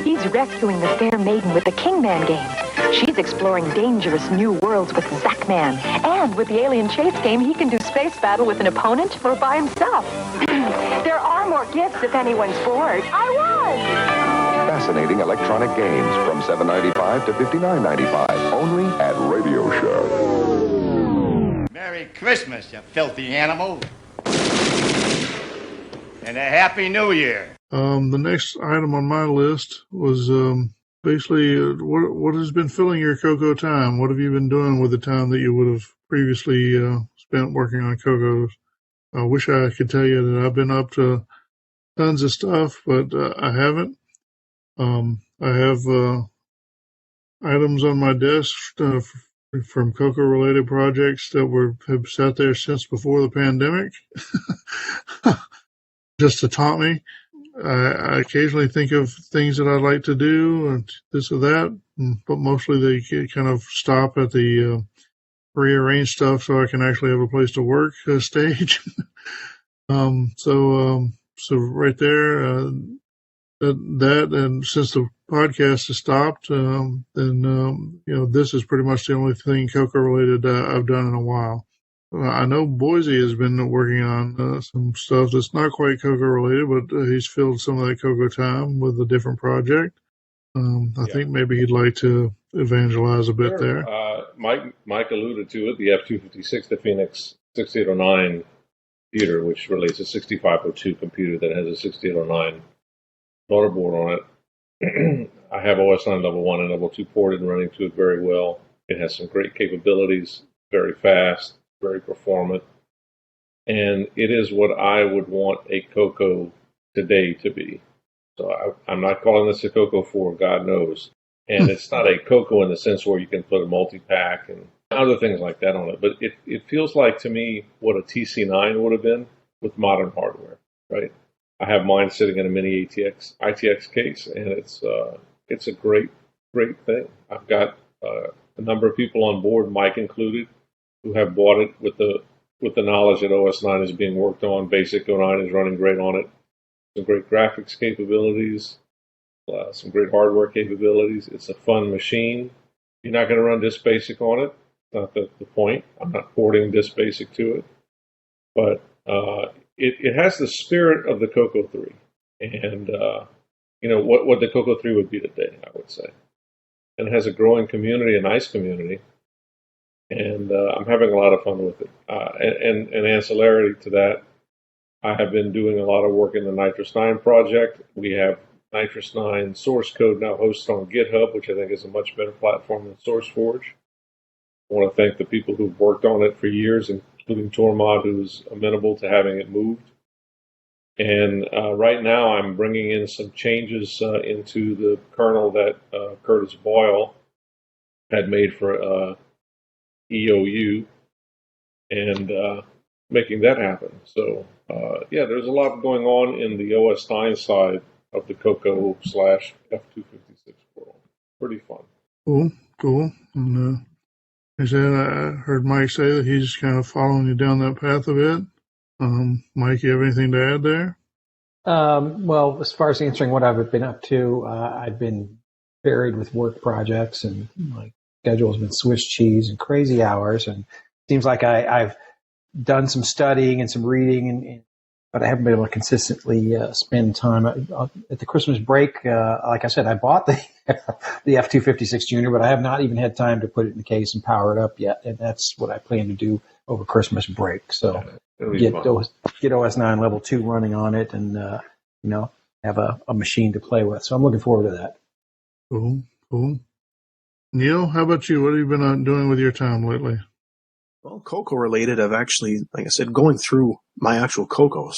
S13: He's rescuing the fair maiden with the Kingman game. She's exploring dangerous new worlds with Zackman. And with the Alien Chase game, he can do space battle with an opponent or by himself. There are more gifts if anyone's bored. I was!
S2: Fascinating electronic games from $7.95 to $59.95, only at Radio Shack.
S14: Merry Christmas, you filthy animal. And a Happy New Year.
S6: The next item on my list was basically what has been filling your CoCo time? What have you been doing with the time that you would have previously spent working on CoCos? I wish I could tell you that I've been up to tons of stuff, but I haven't. I have items on my desk from CoCo-related projects that have sat there since before the pandemic, just to taunt me. I occasionally think of things that I'd like to do, and this or that, but mostly they kind of stop at the rearrange stuff so I can actually have a place to work stage. So right there, that and since the podcast has stopped, then this is pretty much the only thing CoCo related I've done in a while. I know Boise has been working on some stuff that's not quite CoCo related, but he's filled some of that CoCo time with a different project. I think maybe he'd like to evangelize a bit there.
S5: Mike alluded to it, the F256, the Phoenix 6809 computer, which really is a 6502 computer that has a 6809 motherboard on it. I have OS 9 level 1 and level 2 ported and running to it very well. It has some great capabilities, very fast, very performant, and it is what I would want a CoCo today to be. So I'm not calling this a CoCo 4, God knows. And it's not a CoCo in the sense where you can put a multi-pack and other things like that on it. But it feels like to me what a TC9 would have been with modern hardware, right? I have mine sitting in a mini ITX case, and it's a great thing. I've got a number of people on board, Mike included, who have bought it with the knowledge that OS 9 is being worked on. Basic 09 is running great on it. Some great graphics capabilities, some great hardware capabilities. It's a fun machine. You're not going to run Disk Basic on it. Not the point. I'm not porting Disk Basic to it. But it has the spirit of the CoCo 3. And, what the CoCo 3 would be today, I would say. And it has a growing community, a nice community. And I'm having a lot of fun with it. And ancillary to that, I have been doing a lot of work in the Nitrous 9 project. We have Nitrous 9 source code now hosted on GitHub, which I think is a much better platform than SourceForge. I want to thank the people who've worked on it for years, including Tormod, who's amenable to having it moved. And right now I'm bringing in some changes into the kernel that Curtis Boyle had made for EOU, and making that happen. So, there's a lot going on in the OS 9 side of the CoCo / F256 world. Pretty fun.
S6: Cool. And I heard Mike say that he's kind of following you down that path a bit. Mike, you have anything to add there?
S8: Well, as far as answering what I've been up to, I've been buried with work projects, and my schedule has been Swiss cheese and crazy hours. And it seems like I've done some studying and some reading, but I haven't been able to consistently spend time. At the Christmas break, like I said, I bought the F-256 Junior, but I have not even had time to put it in the case and power it up yet. And that's what I plan to do over Christmas break. So get OS 9 level 2 running on it, and have a machine to play with. So I'm looking forward to that.
S6: Cool. Neil, how about you? What have you been doing with your time lately?
S7: Well, CoCo related, I've actually, like I said, going through my actual CoCos,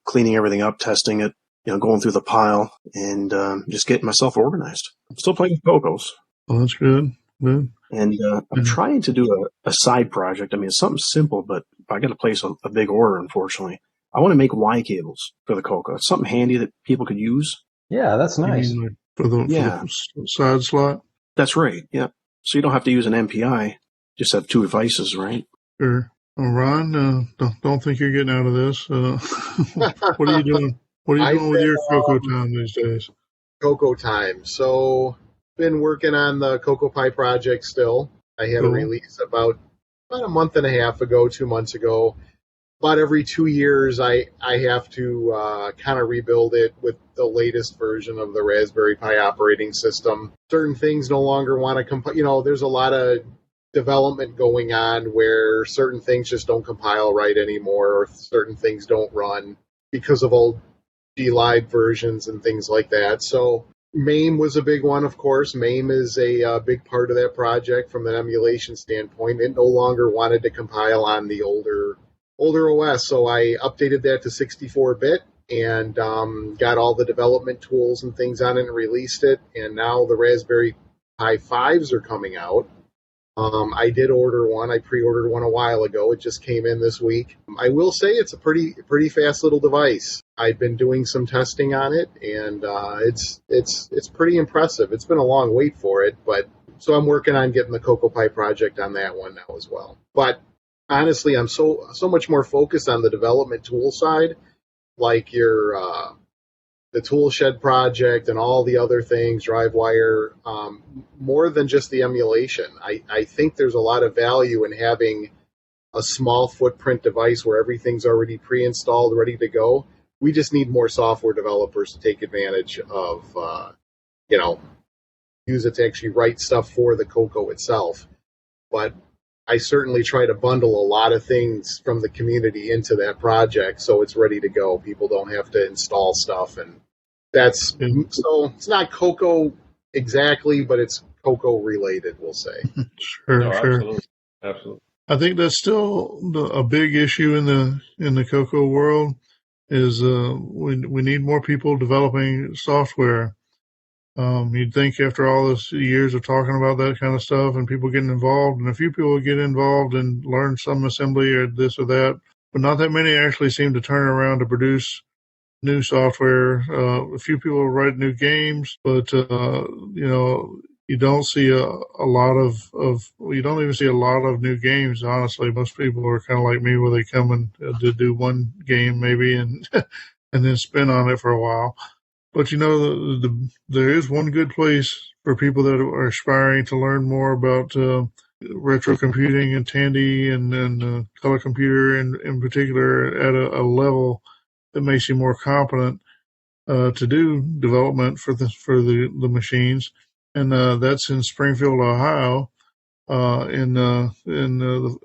S7: cleaning everything up, testing it, going through the pile, and just getting myself organized. I'm still playing CoCos.
S6: Well, that's good. Good.
S7: And I'm trying to do a side project. I mean, it's something simple, but I got to place a big order, unfortunately. I want to make Y cables for the CoCo. It's something handy that people could use.
S8: Yeah, that's nice.
S6: For the side slot?
S7: That's right, yeah. So you don't have to use an MPI. Just have two devices, right?
S6: Sure. Well, Ron, don't think you're getting out of this. What are you doing? What are you doing with your CoCo time these days?
S9: CoCo time. So, been working on the Cocoa Pie project still. I had a release about a month and a half ago, 2 months ago. About every 2 years, I have to kind of rebuild it with the latest version of the Raspberry Pi operating system. Certain things no longer want to compile. There's a lot of development going on where certain things just don't compile right anymore, or certain things don't run because of old G-Live versions and things like that. So MAME was a big one, of course. MAME is a big part of that project from an emulation standpoint. It no longer wanted to compile on the older OS, so I updated that to 64-bit and got all the development tools and things on it and released it. And now the Raspberry Pi 5s are coming out. I did order one. I pre-ordered one a while ago. It just came in this week. I will say it's a pretty fast little device. I've been doing some testing on it, and it's pretty impressive. It's been a long wait for it, but so I'm working on getting the Cocoa Pie project on that one now as well. But honestly, I'm so much more focused on the development tool side, like your the Toolshed project and all the other things, DriveWire, more than just the emulation. I think there's a lot of value in having a small footprint device where everything's already pre-installed, ready to go. We just need more software developers to take advantage of, use it to actually write stuff for the CoCo itself. But I certainly try to bundle a lot of things from the community into that project so it's ready to go. People don't have to install stuff, and so it's not CoCo exactly, but it's CoCo related, we'll say.
S6: Sure.
S5: Absolutely.
S6: I think that's still a big issue in the CoCo world is we need more people developing software. You'd think after all these years of talking about that kind of stuff and people getting involved, and a few people get involved and learn some assembly or this or that, but not that many actually seem to turn around to produce new software. A few people write new games, but you don't see a lot of you don't even see a lot of new games. Honestly, most people are kind of like me, where they come and to do one game maybe and and then spin on it for a while. But there is one good place for people that are aspiring to learn more about retro computing and Tandy and color computer in particular at a level that makes you more competent to do development for the machines, and that's in Springfield, Ohio, in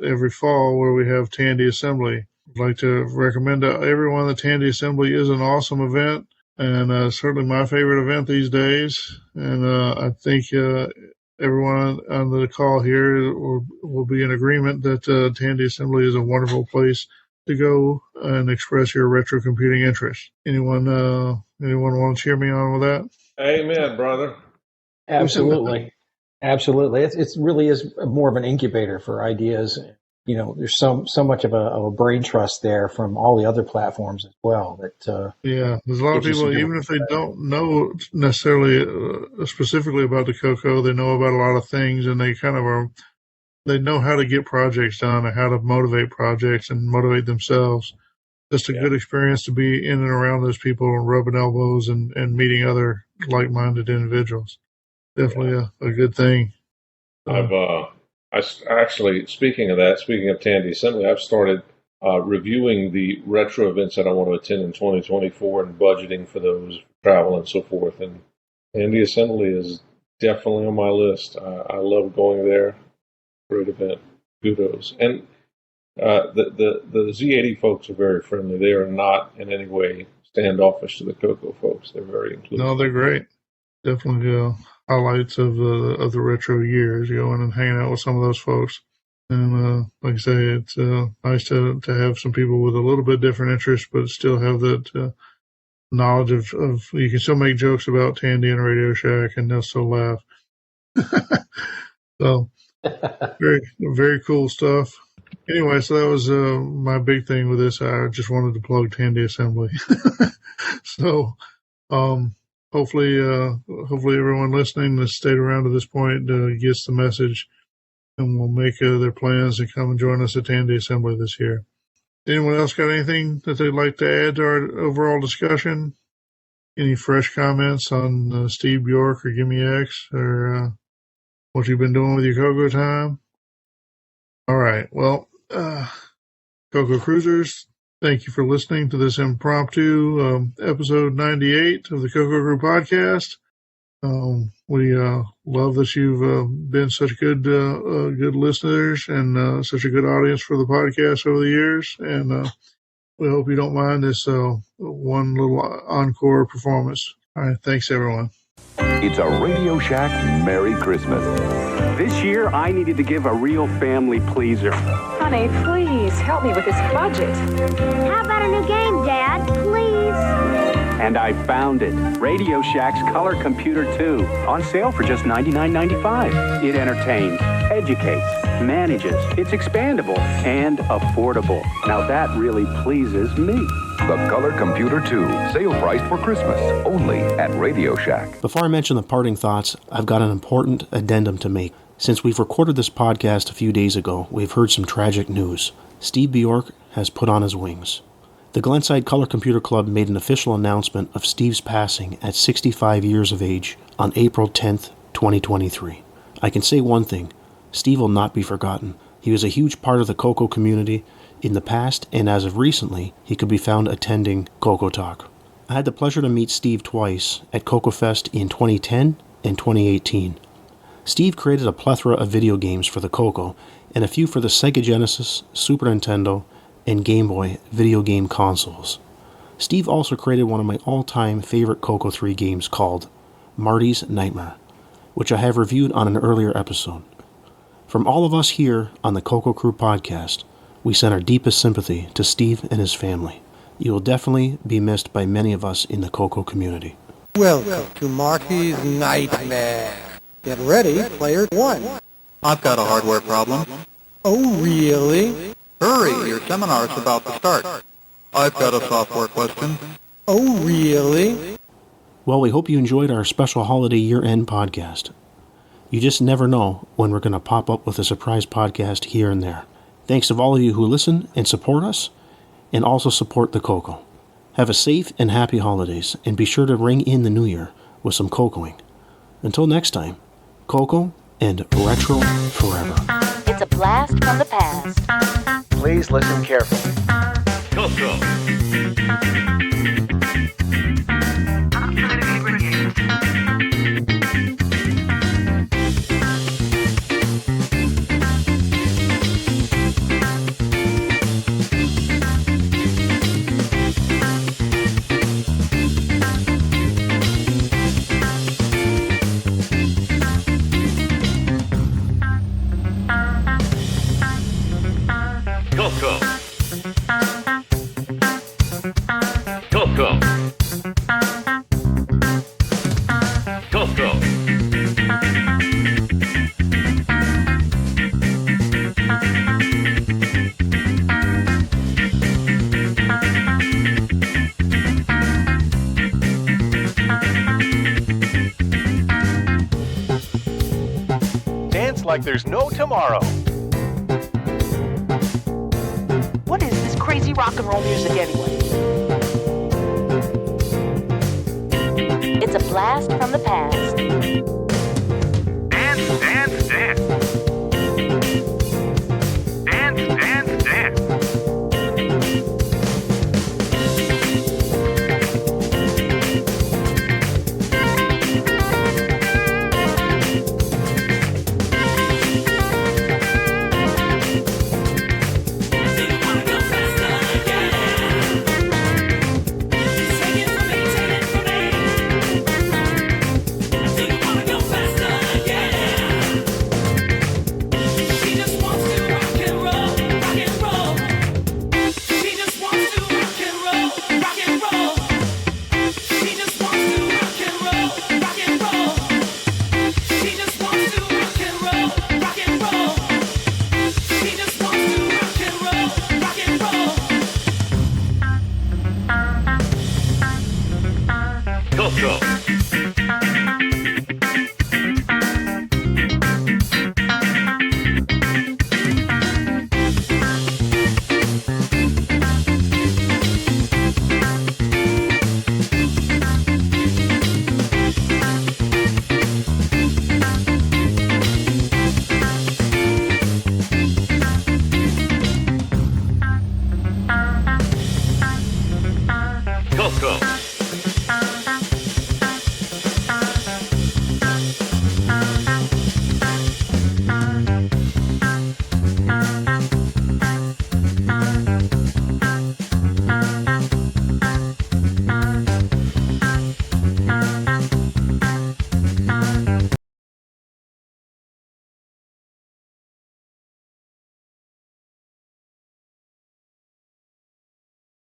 S6: every fall where we have Tandy Assembly. I'd like to recommend to everyone that Tandy Assembly is an awesome event, and certainly my favorite event these days. And I think everyone on the call here will be in agreement that Tandy Assembly is a wonderful place to go and express your retro computing interest. Anyone want to cheer me on with that?
S5: Amen, brother.
S8: Absolutely. It really is more of an incubator for ideas. There's so much of a brain trust there from all the other platforms as well. That
S6: there's a lot of people, even if they don't know necessarily specifically about the CoCo, they know about a lot of things, and they kind of they know how to get projects done and how to motivate projects and motivate themselves. just a good experience to be in and around those people and rubbing elbows and meeting other like-minded individuals. Definitely a good thing.
S5: Speaking of Tandy Assembly, I've started reviewing the retro events that I want to attend in 2024 and budgeting for those, travel and so forth. And Tandy Assembly is definitely on my list. I love going there. Great event. Kudos. And the Z80 folks are very friendly. They are not in any way standoffish to the CoCo folks. They're very inclusive.
S6: No, they're great. Definitely highlights of the retro years, going and hanging out with some of those folks. And like I say, it's nice to have some people with a little bit different interests, but still have that knowledge of you can still make jokes about Tandy and Radio Shack, and they'll still laugh. So very, very cool stuff. Anyway, so that was my big thing with this. I just wanted to plug Tandy Assembly. So hopefully everyone listening that stayed around to this point gets the message and will make their plans to come and join us at Tandy Assembly this year. Anyone else got anything that they'd like to add to our overall discussion? Any fresh comments on Steve Bjork or Gimme X or what you've been doing with your CoCo time? All right. Well, CoCo Cruisers, thank you for listening to this impromptu episode 98 of the CoCo Crew Podcast. We love that you've been such good listeners and such a good audience for the podcast over the years. And we hope you don't mind this one little encore performance. All right. Thanks, everyone.
S2: It's a Radio Shack Merry Christmas.
S15: This year, I needed to give a real family pleaser.
S13: Honey, please help me with this budget.
S16: How about a new game, Dad? Please.
S15: And I found it. Radio Shack's Color Computer 2. On sale for just $99.95. It entertains, educates, manages. It's expandable and affordable. Now that really pleases me.
S2: The Color Computer 2. Sale priced for Christmas. Only at Radio Shack.
S7: Before I mention the parting thoughts, I've got an important addendum to make. Since we've recorded this podcast a few days ago, we've heard some tragic news. Steve Bjork has put on his wings. The Glenside Color Computer Club made an official announcement of Steve's passing at 65 years of age on April 10th, 2023. I can say one thing, Steve will not be forgotten. He was a huge part of the CoCo community in the past, and as of recently, he could be found attending CoCo Talk. I had the pleasure to meet Steve twice at CoCo Fest in 2010 and 2018. Steve created a plethora of video games for the CoCo and a few for the Sega Genesis, Super Nintendo, and Game Boy video game consoles. Steve also created one of my all-time favorite CoCo 3 games called Marty's Nightmare, which I have reviewed on an earlier episode. From all of us here on the CoCo Crew Podcast, we send our deepest sympathy to Steve and his family. You will definitely be missed by many of us in the CoCo community.
S17: Welcome to Marty's Nightmare. Get ready, player one.
S18: I've got a hardware problem.
S17: Oh, really?
S18: Hurry, your seminar's about to start. I've got a software question.
S17: Oh, really?
S7: Well, we hope you enjoyed our special holiday year-end podcast. You just never know when we're going to pop up with a surprise podcast here and there. Thanks to all of you who listen and support us, and also support the CoCo. Have a safe and happy holidays, and be sure to ring in the new year with some CoCoing. Until next time, CoCo and Retro Forever.
S19: It's a blast from the past.
S8: Please listen carefully.
S11: CoCo. CoCo. CoCo. CoCo.
S20: Dance like there's no tomorrow.
S13: What is this
S20: crazy rock and roll music anyway?
S19: It's a blast from the past.
S11: Dance, dance, dance. Dance, dance, dance. CoCo. CoCo.